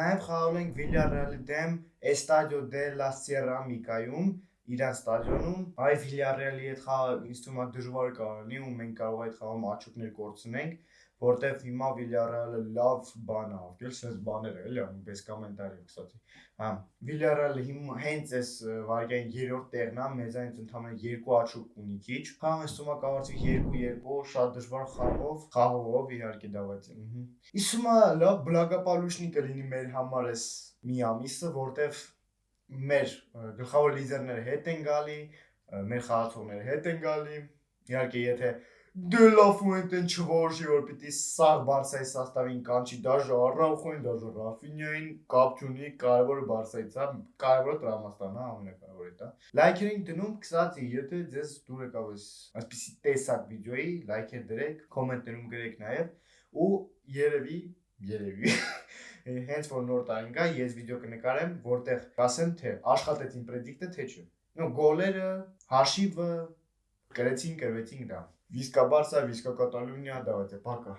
Նաև խաղալ ենք Villarreal-ի դեմ Estadio de la Ceramica-ում, իրան ստադիոնում։ Այ Villarreal-ի հետ խաղը ինձ թվում է դժվար կարող լինի ու մենք կարող այդ խաղում աչուկներ կորցնենք, որտեվ հիմա Villarreal-ը լավ բան է ապրել, sense բաներ է, էլի անում, без կոմենտարիев, кстати։ Հա, Villarreal-ը հիմա հենց այս վարկային 3-րդ տեղն է, մեզանից ընդամենը 2 աչուկ ունի քիչ։ Խաղը ինձ թվում է կավարտվի 2-2, շատ դժվար խաղով իհարկե давайте։ Ինձ թվում է լավ բլագապալուշնի կլինի մեր համար այս մի ամիսը, որտեվ մեր գլխավոր լիդերները հետ են գալի, մեր խաղացողները հետ են գալի։ Իհարկե, եթե De La Fuente-ն չորոշի, որ պիտի սաղ Բարսայի սաստավին կանչի, դաժե Արաուխոին, դաժե Ռաֆինյային, կապ չունի, կարևորը Բարսայից է, կարևորը տրամաստանն է, ամենակարևորը դա։ Լայքերին դնում, կստացի, եթե ձեզ դուր եկավ այսպիսի տեսակ վիդեոյի, լայքեր դրեք, կոմենտներում գրեք նաև, ու երևի հենց որ նոր տարին գա, ես վիդեո կնկարեմ, որտեղ կասեմ, թե աշխատեց իմ պրեդիկտը, թե չէ։ Գոլերը, հաշիվը, կրեցինք դա։ Վիսկա Բարսա, Վիսկա Կատալունիա, давайте, пока։